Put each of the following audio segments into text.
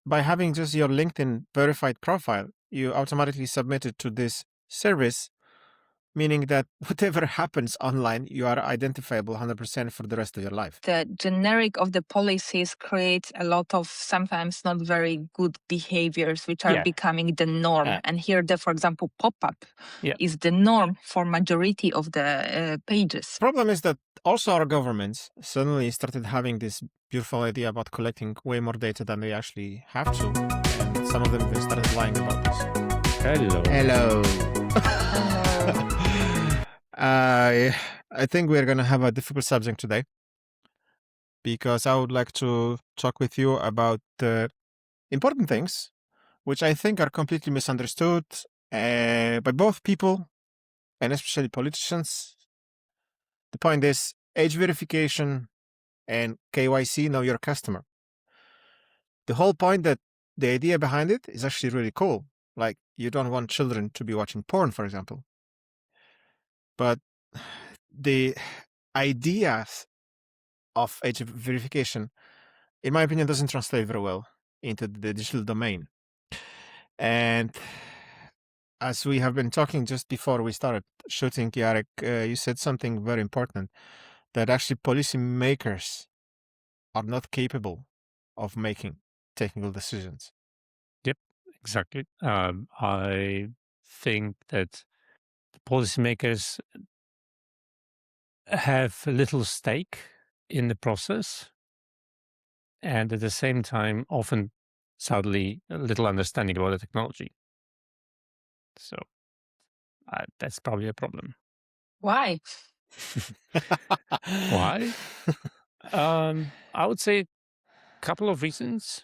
by having just your LinkedIn verified profile, you automatically submit it to this service, meaning that whatever happens online, you are identifiable 100% for the rest of your life. The generic of the policies creates a lot of sometimes not very good behaviors, which are becoming the norm. And here, for example, pop-up is the norm for majority of the pages. Problem is that also our governments suddenly started having this beautiful idea about collecting way more data than they actually have to. And some of them even started lying about this. Hello. I think we're going to have a difficult subject today because I would like to talk with you about important things, which I think are completely misunderstood by both people and especially politicians. The point is age verification and KYC, know your customer. The whole point that the idea behind it is actually really cool. Like you don't want children to be watching porn, for example. But the ideas of age verification, in my opinion, doesn't translate very well into the digital domain. And as we have been talking just before we started shooting, Jarek, you said something very important, that actually policymakers are not capable of making technical decisions. Yep, exactly. I think that the policymakers have little stake in the process, and at the same time, often, sadly, little understanding about the technology. So that's probably a problem. Why? Why? I would say a couple of reasons.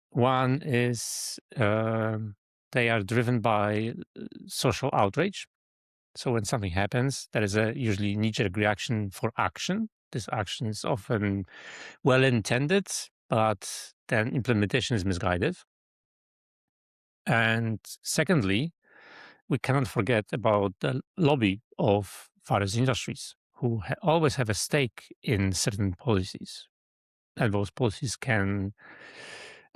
One is they are driven by social outrage. So when something happens, there is a usually knee-jerk reaction for action. This action is often well-intended, but then implementation is misguided. And secondly, we cannot forget about the lobby of various industries who always have a stake in certain policies. And those policies can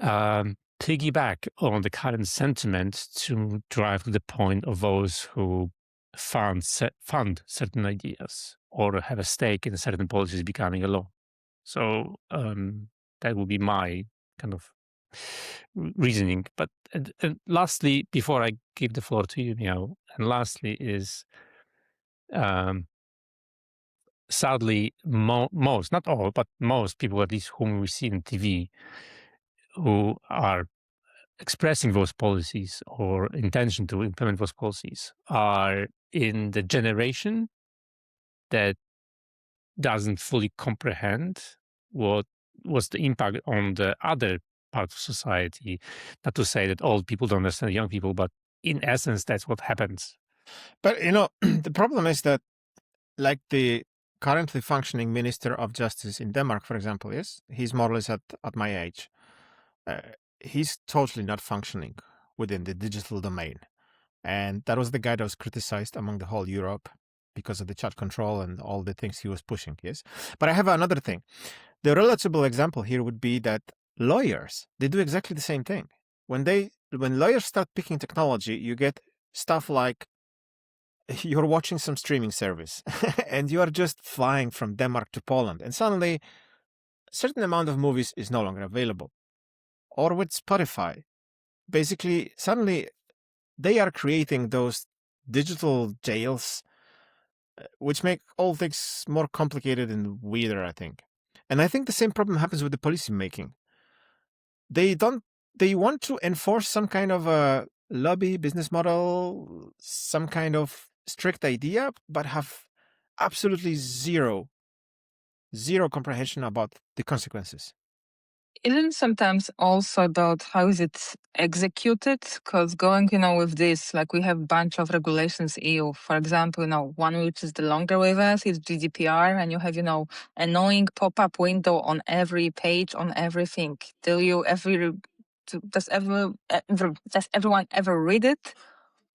piggyback on the current sentiment to drive to the point of those who fund certain ideas or have a stake in certain policies becoming a law. So that would be my kind of reasoning. But and lastly, before I give the floor to you, Michal, and lastly is sadly most, not all, but most people, at least whom we see in TV, who are expressing those policies or intention to implement those policies are in the generation that doesn't fully comprehend what was the impact on the other part of society. Not to say that old people don't understand young people, but in essence, that's what happens. But, the problem is that, like the currently functioning Minister of Justice in Denmark, for example, he's more or less at my age. He's totally not functioning within the digital domain. And that was the guy that was criticized among the whole Europe because of the chat control and all the things he was pushing, yes? But I have another thing. The relatable example here would be that lawyers, they do exactly the same thing. When lawyers start picking technology, you get stuff like you're watching some streaming service and you are just flying from Denmark to Poland, and suddenly a certain amount of movies is no longer available. Or with Spotify, basically, suddenly they are creating those digital jails, which make all things more complicated and weirder, I think. And I think the same problem happens with the policy making. They want to enforce some kind of a lobby business model, some kind of strict idea, but have absolutely zero comprehension about the consequences. Isn't sometimes also about how is it executed? Because going, with this, like we have a bunch of regulations EU, for example, one which is the longer with us is GDPR, and you have, annoying pop-up window on every page, on everything. Does everyone ever read it?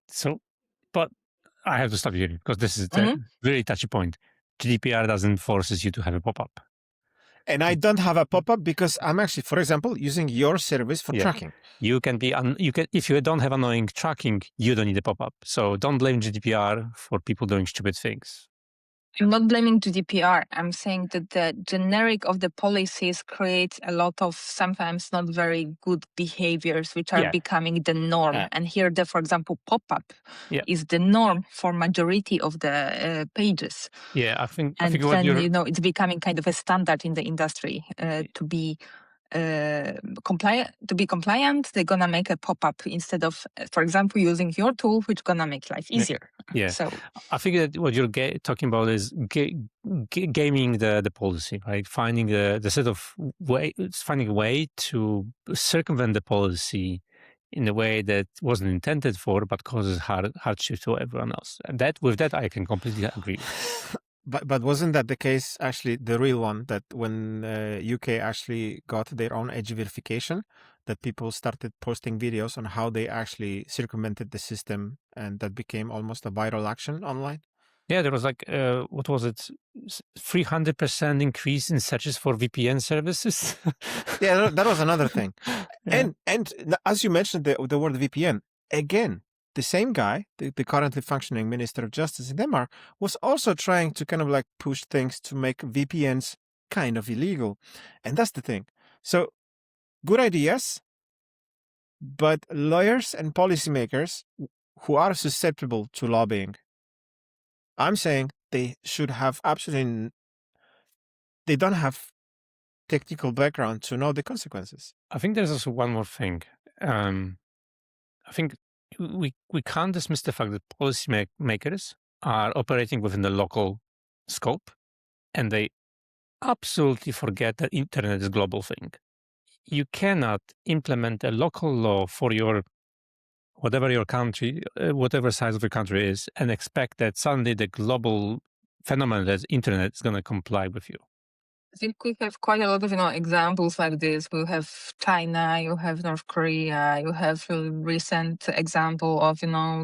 So, but I have to stop you here because this is a really touchy point. GDPR doesn't forces you to have a pop-up. And I don't have a pop-up because I'm actually, for example, using your service for tracking. You can be if you don't have annoying tracking, you don't need a pop-up. So don't blame GDPR for people doing stupid things. I'm not blaming GDPR. I'm saying that the generic of the policies create a lot of sometimes not very good behaviors, which are becoming the norm. And here, for example, pop-up is the norm for majority of the pages. Yeah, I think then what it's becoming kind of a standard in the industry to be compliant. They're gonna make a pop-up instead of, for example, using your tool, which gonna make life easier. So I think that what you're talking about is gaming the policy, right? Finding the set of finding a way to circumvent the policy in a way that wasn't intended for, but causes hardship to everyone else. And with that, I can completely agree. But wasn't that the case, actually, the real one, that when UK actually got their own age verification, that people started posting videos on how they actually circumvented the system, and that became almost a viral action online? Yeah, there was like, what was it, 300% increase in searches for VPN services? Yeah, that was another thing. And as you mentioned the word VPN, again, the same guy, the currently functioning Minister of Justice in Denmark, was also trying to kind of like push things to make VPNs kind of illegal. And that's the thing. So good ideas, but lawyers and policymakers who are susceptible to lobbying, I'm saying they should have they don't have technical background to know the consequences. I think there's also one more thing. I think we can't dismiss the fact that policymakers are operating within the local scope, and they absolutely forget that internet is a global thing. You cannot implement a local law for whatever your country, whatever size of your country is, and expect that suddenly the global phenomenon that's internet is going to comply with you. I think we have quite a lot of examples like this. We have China, you have North Korea, you have a recent example of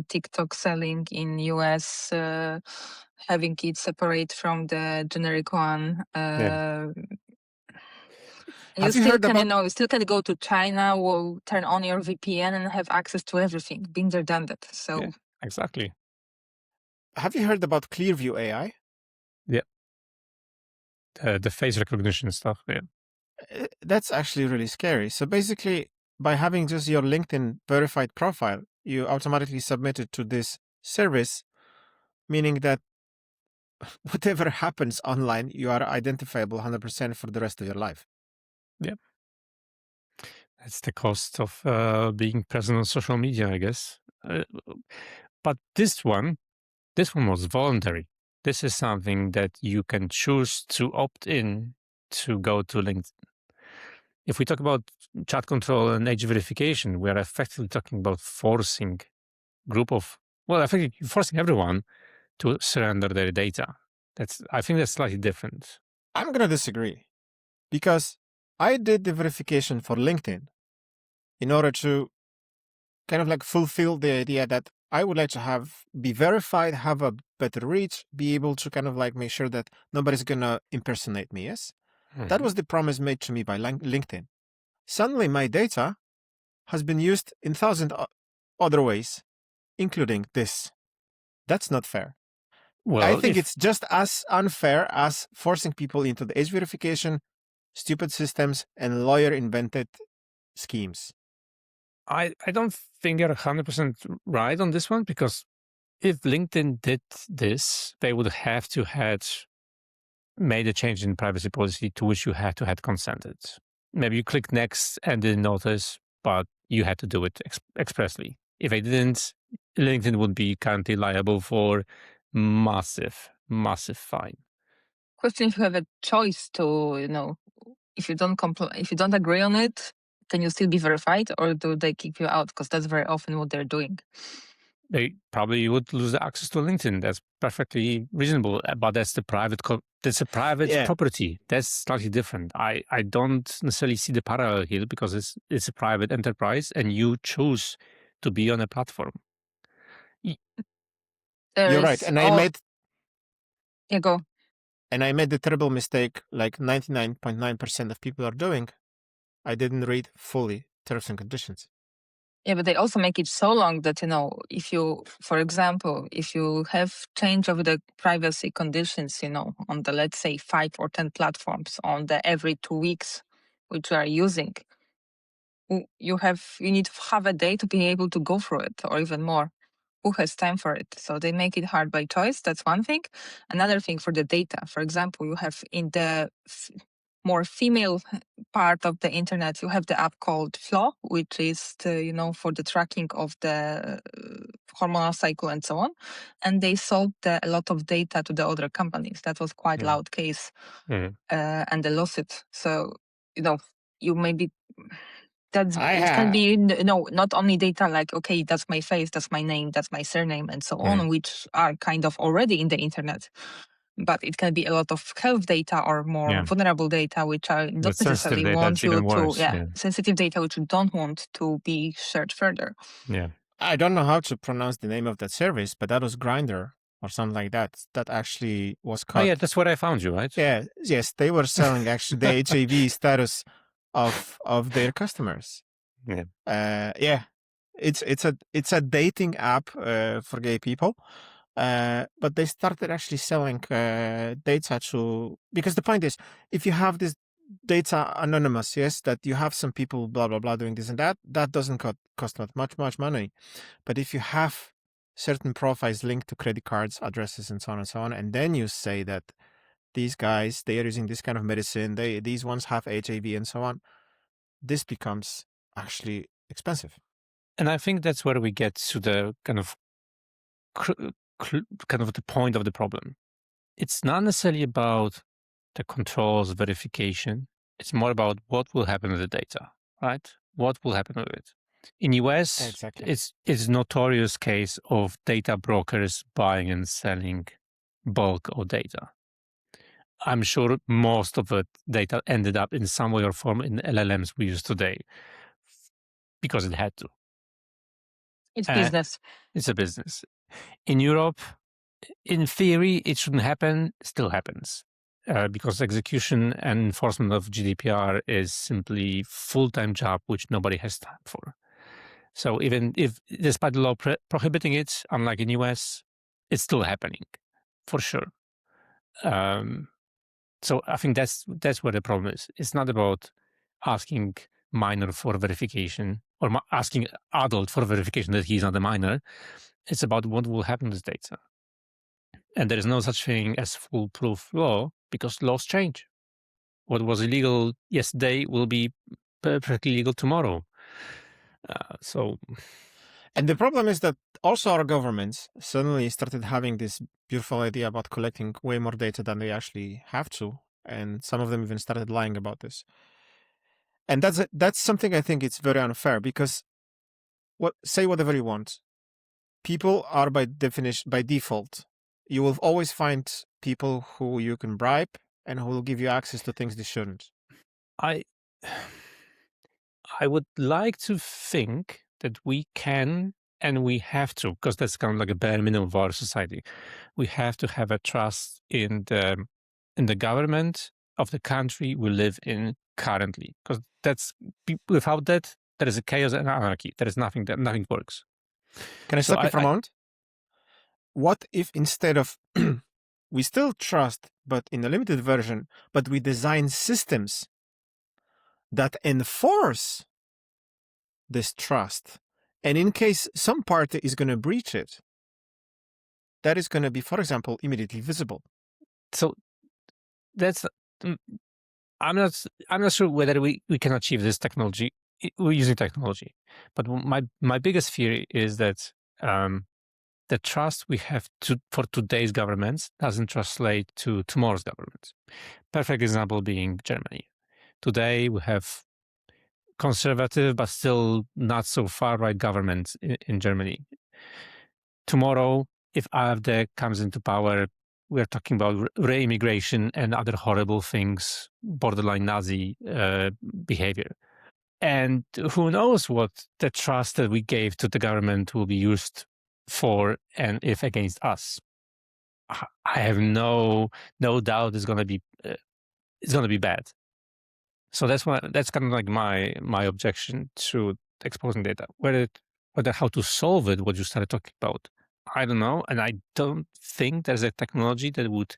TikTok selling in US, having it separate from the generic one. You still can go to China, will turn on your VPN and have access to everything. Been there, done that. So exactly. Have you heard about Clearview AI? Yeah. The face recognition stuff. Yeah. That's actually really scary. So basically, by having just your LinkedIn verified profile, you automatically submit it to this service, meaning that whatever happens online, you are identifiable 100% for the rest of your life. Yeah. That's the cost of being present on social media, I guess. But this one was voluntary. This is something that you can choose to opt in to go to LinkedIn. If we talk about chat control and age verification, we are effectively talking about forcing forcing everyone to surrender their data. I think that's slightly different. I'm going to disagree, because I did the verification for LinkedIn in order to kind of like fulfill the idea that I would like to be verified, have a better reach, be able to kind of like make sure that nobody's going to impersonate me. Yes. Mm-hmm. That was the promise made to me by LinkedIn. Suddenly my data has been used in 1,000 other ways, including this. That's not fair. Well, I think it's just as unfair as forcing people into the age verification, stupid systems, and lawyer-invented schemes. I don't think you're 100% right on this one, because if LinkedIn did this, they would have to had made a change in privacy policy to which you had to had consented. Maybe you clicked next and didn't notice, but you had to do it expressly. If they didn't, LinkedIn would be currently liable for massive fine. Question: if you have a choice to, if you don't agree on it, can you still be verified, or do they kick you out? Because that's very often what they're doing. They probably would lose the access to LinkedIn. That's perfectly reasonable, but that's the private property. That's slightly different. I don't necessarily see the parallel here, because it's a private enterprise and you choose to be on a platform. You're right. And Yeah, go. And I made the terrible mistake, like 99.9% of people are doing. I didn't read fully terms and conditions. Yeah, but they also make it so long that, if you, for example, if you have change of the privacy conditions, on the, let's say, 5 or 10 platforms on the every 2 weeks, which you are using, you need to have a day to be able to go through it, or even more. Who has time for it? So they make it hard by choice. That's one thing. Another thing, for the data, for example, you have in the more female part of the internet, you have the app called Flow, which is for the tracking of the hormonal cycle and so on. And they sold a lot of data to the other companies. That was quite loud case and a lawsuit. So you maybe it can be not only data like, okay, that's my face, that's my name, that's my surname, and so on, which are kind of already in the internet. But it can be a lot of health data or more vulnerable data, which are not necessarily want you to, sensitive data, which you don't want to be shared further. Yeah. I don't know how to pronounce the name of that service, but that was Grinder or something like that. That actually was caught. Oh yeah, that's where I found you, right? Yeah, yes, they were selling actually the HIV status of their customers. Yeah. It's a dating app for gay people. But they started actually selling data to, because the point is, if you have this data anonymous, yes, that you have some people blah blah blah doing this and that doesn't cost not much money. But if you have certain profiles linked to credit cards, addresses, and so on, and then you say that these guys, they are using this kind of medicine, these ones have HIV and so on, this becomes actually expensive. And I think that's where we get to the kind of the point of the problem. It's not necessarily about the controls verification. It's more about what will happen with the data, right? What will happen with it? In US, exactly. it's notorious case of data brokers buying and selling bulk of data. I'm sure most of the data ended up in some way or form in LLMs we use today because it had to. It's business. It's a business. In Europe, in theory, it shouldn't happen. It still happens. Because execution and enforcement of GDPR is simply full-time job, which nobody has time for. So even if, despite the law prohibiting it, unlike in US, it's still happening, for sure. So I think that's where the problem is. It's not about asking minor for verification or asking adult for verification that he's not a minor. It's about what will happen with data. And there is no such thing as foolproof law because laws change. What was illegal yesterday will be perfectly legal tomorrow. And the problem is that also our governments suddenly started having this beautiful idea about collecting way more data than they actually have to. And some of them even started lying about this. And that's something I think it's very unfair, because say whatever you want. People are by default, you will always find people who you can bribe and who will give you access to things they shouldn't. I would like to think that we can and we have to, because that's kind of like a bare minimum of our society. We have to have a trust in the government of the country we live in currently, because without that there is a chaos and anarchy. There is nothing works. Can I stop you for a moment? What if instead of we still trust, but in a limited version, but we design systems that enforce this trust, and in case some party is going to breach it, that is going to be, for example, immediately visible. So that's I'm not sure whether we can achieve this technology. We're using technology, but my biggest fear is that the trust we have for today's governments doesn't translate to tomorrow's governments. Perfect example being Germany. Today we have conservative but still not so far right government in Germany. Tomorrow, if AfD comes into power, we're talking about re-immigration and other horrible things, borderline Nazi behavior. And who knows what the trust that we gave to the government will be used for and if against us. I have no doubt it's gonna be bad. So that's kind of like my objection to exposing data. Whether how to solve it, what you started talking about, I don't know, and I don't think there's a technology that would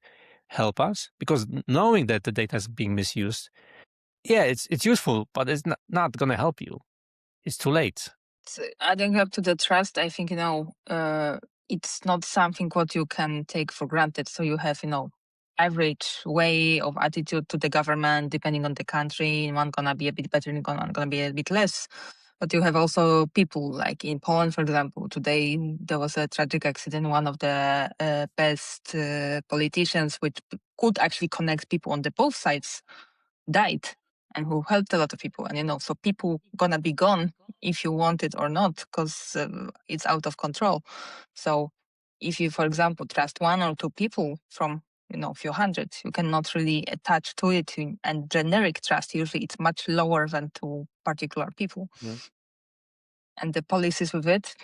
help us, because knowing that the data is being misused, yeah, it's useful, but it's not going to help you. It's too late. Adding up to the trust, I think, it's not something what you can take for granted. So you have, average way of attitude to the government, depending on the country. One gonna be a bit better, and one gonna be a bit less. But you have also people, like in Poland, for example. Today there was a tragic accident. One of the best politicians, which could actually connect people on the both sides, died, and who helped a lot of people. And so people gonna be gone if you want it or not, because it's out of control. So if you, for example, trust one or two people from a few hundred, you cannot really attach to it. And generic trust, usually it's much lower than to particular people. Yeah. And the policies with it.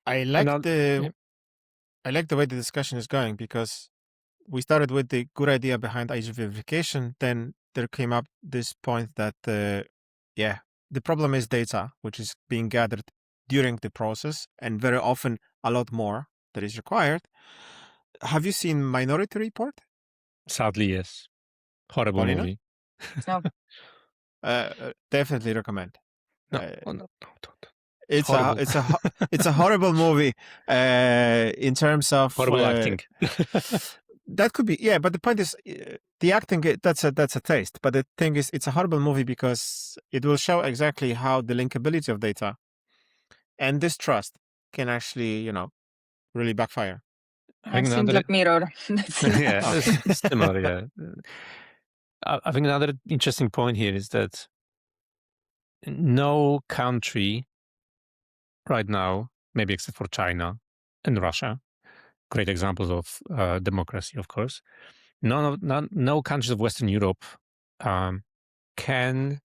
I like the way the discussion is going, because we started with the good idea behind age verification. Then there came up this point that the problem is data, which is being gathered during the process, and very often a lot more that is required. Have you seen Minority Report? Sadly, yes. Horrible Paulina? movie. No. Definitely recommend. No, don't. It's Horrible. it's a horrible movie in terms of horrible acting. That could be, yeah, but the point is, the acting, that's a taste. But the thing is, it's a horrible movie because it will show exactly how the linkability of data and distrust can actually, really backfire. I've seen Black Mirror. Yeah, it's similar. Yeah, I think another interesting point here is that no country right now, maybe except for China and Russia, great examples of democracy, of course. No countries of Western Europe can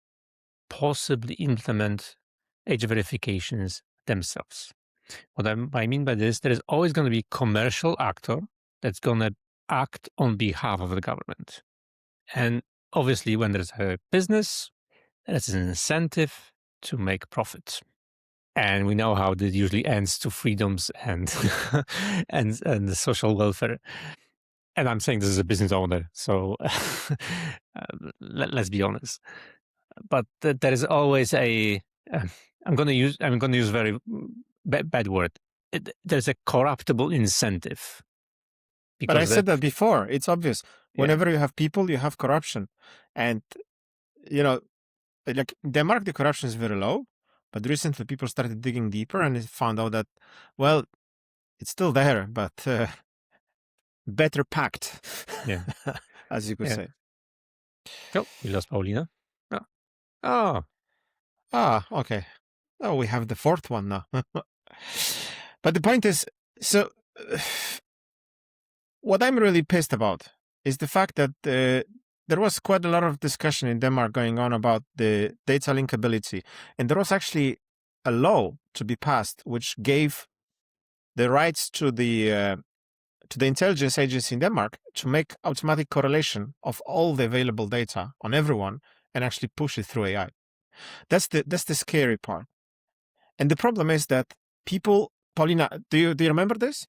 possibly implement age verifications themselves. What I mean by this, there is always going to be a commercial actor that's going to act on behalf of the government. And obviously, when there's a business, there's an incentive to make profit. And we know how this usually ends to freedoms and and the social welfare. And I'm saying this as a business owner, so let's be honest. But there is always a. I'm going to use very bad word. There's a corruptible incentive. But I said that before. It's obvious. Whenever you have people, you have corruption, and like in Denmark, the corruption is very low. But recently, people started digging deeper and found out that, well, it's still there, but better packed. Yeah, as you could say. Oh, we lost Paulina. Oh. Okay. Oh, we have the fourth one now. But the point is, so what I'm really pissed about is the fact that there was quite a lot of discussion in Denmark going on about the data linkability. And there was actually a law to be passed which gave the rights to the intelligence agency in Denmark to make automatic correlation of all the available data on everyone and actually push it through AI. That's the scary part. And the problem is that people, Paulina, do you remember this?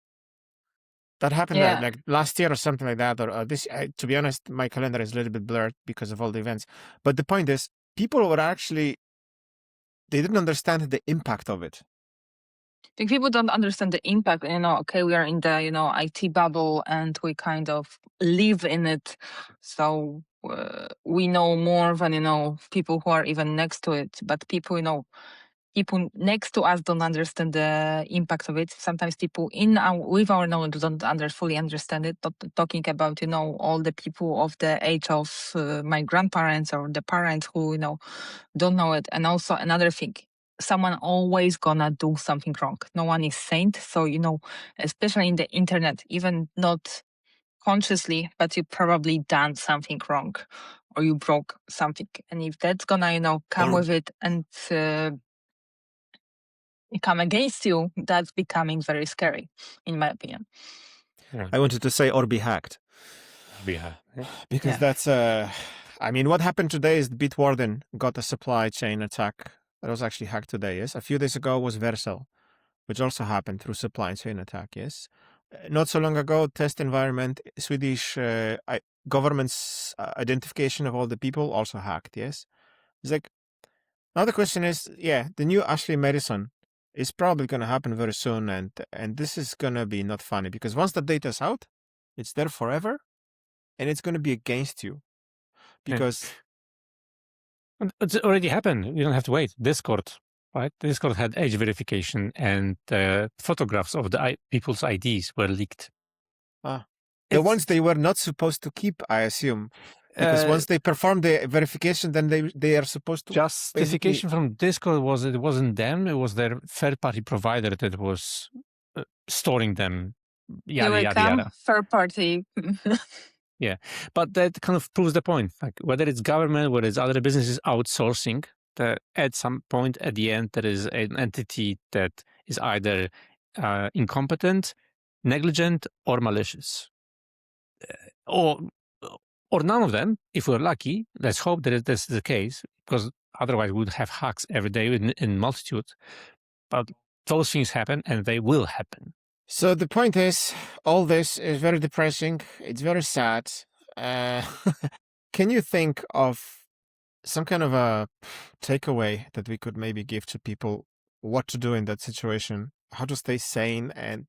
That happened like last year or something like that, or this. To be honest, my calendar is a little bit blurred because of all the events. But the point is, people were actually, they didn't understand the impact of it. I think people don't understand the impact. Okay, we are in the IT bubble and we kind of live in it, so we know more than people who are even next to it. But people people next to us don't understand the impact of it. Sometimes people with our knowledge don't fully understand it. Not talking about all the people of the age of my grandparents or the parents who don't know it. And also another thing, someone always gonna do something wrong. No one is saint. So especially in the internet, even not consciously, but you probably done something wrong or you broke something. And if that's gonna come with it and come against you, that's becoming very scary, in my opinion. I wanted to say or be hacked. Yeah. Because that's I mean, what happened today is Bitwarden got a supply chain attack that was actually hacked today. Yes, a few days ago was Vercel, which also happened through supply chain attack. Yes, not so long ago, test environment, Swedish government's identification of all the people also hacked. Yes, it's like now the question is, yeah, the new Ashley Madison is probably going to happen very soon, and this is going to be not funny because once the data's out, it's there forever, and it's going to be against you. Because it's already happened. You don't have to wait. Discord, right? Discord had age verification, and photographs of the people's IDs were leaked. the ones they were not supposed to keep, I assume, because once they perform the verification, then they are supposed to. Justification from Discord was it wasn't them; it was their third-party provider that was storing them. Yada yada yada. Third party. Yeah, but that kind of proves the point. Like whether it's government, whether it's other businesses outsourcing, that at some point at the end there is an entity that is either incompetent, negligent, or malicious, or none of them. If we're lucky, let's hope that that's the case, because otherwise we would have hacks every day in multitude. But those things happen, and they will happen. So the point is, all this is very depressing. It's very sad. Can you think of some kind of a takeaway that we could maybe give to people what to do in that situation, how to stay sane, and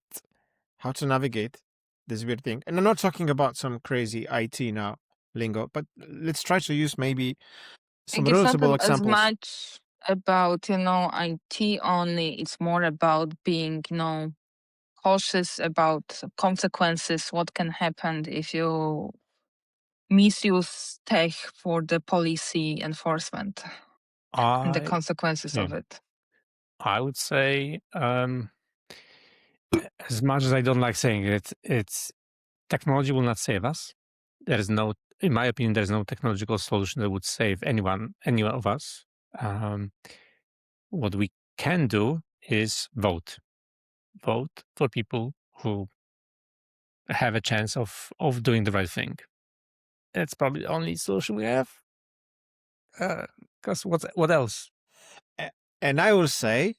how to navigate this weird thing? And I'm not talking about some crazy IT now lingo, but let's try to use maybe some reusable examples. As much about IT only. It's more about being cautious about consequences, what can happen if you misuse tech for the policy enforcement and the consequences of it. I would say, as much as I don't like saying it, it's technology will not save us. There is no, in my opinion, there's no technological solution that would save any one of us. What we can do is vote for people who have a chance of doing the right thing. That's probably the only solution we have. Because what else? And I will say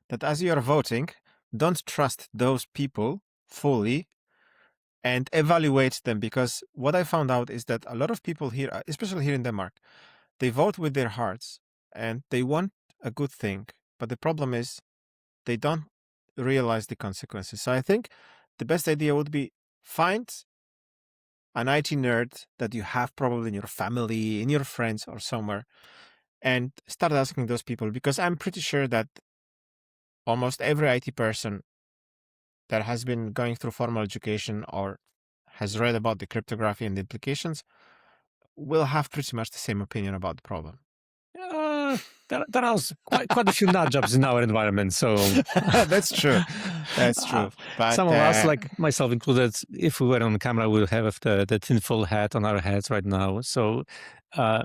that as you are voting, don't trust those people fully and evaluate them, because what I found out is that a lot of people here, especially here in Denmark, they vote with their hearts and they want a good thing. But the problem is they don't realize the consequences. So I think the best idea would be find an IT nerd that you have probably in your family, in your friends or somewhere, and start asking those people, because I'm pretty sure that almost every IT person that has been going through formal education or has read about the cryptography and the implications will have pretty much the same opinion about the problem. There are quite a few nut jobs in our environment, so that's true. That's true. But some of us, like myself included, if we were on camera, we would have the tinfoil hat on our heads right now. So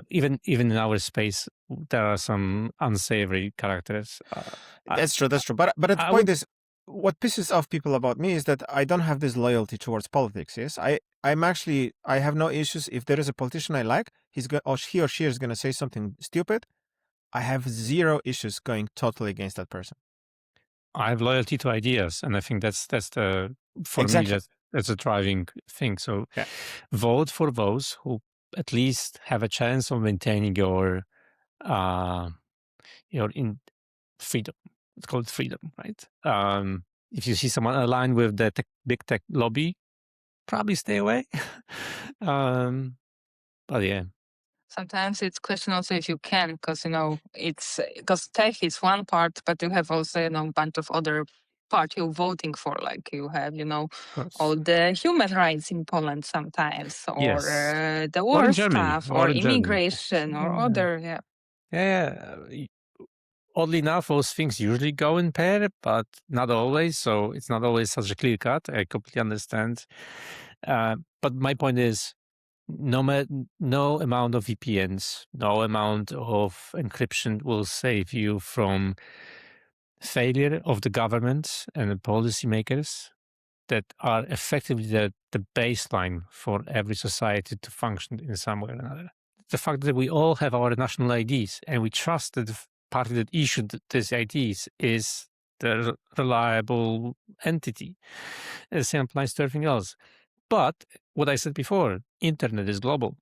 even in our space, there are some unsavory characters. That's true. That's true. But the point is, what pisses off people about me is that I don't have this loyalty towards politics. Yes, I have no issues if there is a politician I like. He or she is going to say something stupid. I have zero issues going totally against that person. I have loyalty to ideas, and I think that's the for exactly. me that's a driving thing. So vote for those who at least have a chance of maintaining your in freedom. It's called freedom, right? If you see someone aligned with the big tech lobby, probably stay away. But yeah. Sometimes it's question also if you can, because it's because tech is one part, but you have also a bunch of other part you're voting for, like you have all the human rights in Poland sometimes, or the war stuff, or immigration, or other Oddly enough, those things usually go in pair, but not always. So it's not always such a clear cut. I completely understand. But my point is, no amount of VPNs, no amount of encryption will save you from failure of the governments and the policymakers that are effectively the baseline for every society to function in some way or another. The fact that we all have our national IDs and we trust that the party that issued these IDs is the reliable entity. And the same applies to everything else. But what I said before, internet is global.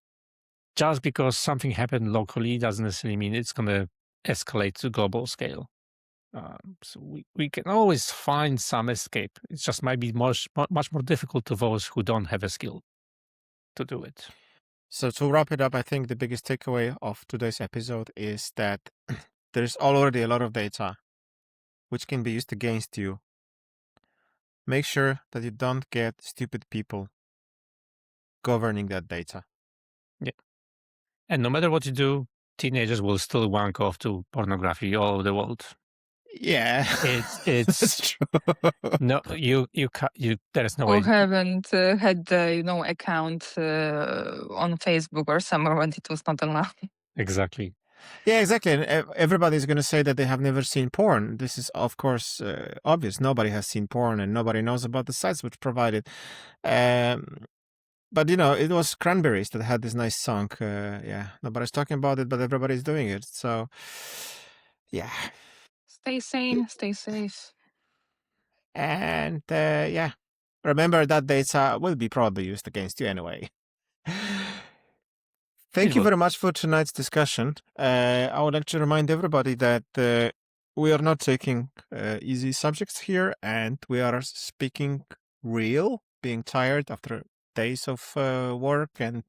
Just because something happened locally doesn't necessarily mean it's going to escalate to global scale. So we can always find some escape. It just might be much more difficult to those who don't have a skill to do it. So to wrap it up, I think the biggest takeaway of today's episode is that there's already a lot of data which can be used against you. Make sure that you don't get stupid people governing that data. Yeah. And no matter what you do, teenagers will still wank off to pornography all over the world. Yeah, It's that's true. no, you there's no way. Who haven't had the account on Facebook or somewhere when it was not allowed. Exactly. Yeah, exactly. And everybody's going to say that they have never seen porn. This is, of course, obvious. Nobody has seen porn and nobody knows about the sites which provide it. But, it was Cranberries that had this nice song. Yeah, nobody's talking about it, but everybody's doing it. So, yeah. Stay sane, stay safe. And, yeah, remember that data will be probably used against you anyway. Thank you very much for tonight's discussion. I would like to remind everybody that we are not taking easy subjects here, and we are speaking real, being tired after days of work and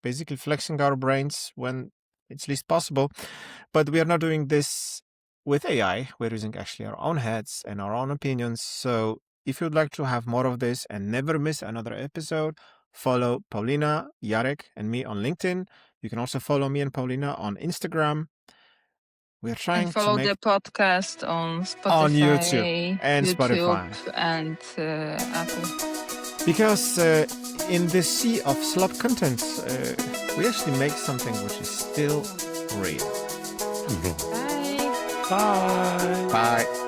basically flexing our brains when it's least possible. But we are not doing this with AI. We're using actually our own heads and our own opinions. So if you'd like to have more of this and never miss another episode, follow Paulina, Jarek, and me on LinkedIn. You can also follow me and Paulina on Instagram. We're trying and follow to make the podcast on Spotify, on YouTube and Spotify and Apple. Because in this sea of slop content, we actually make something which is still real. Bye. Bye. Bye.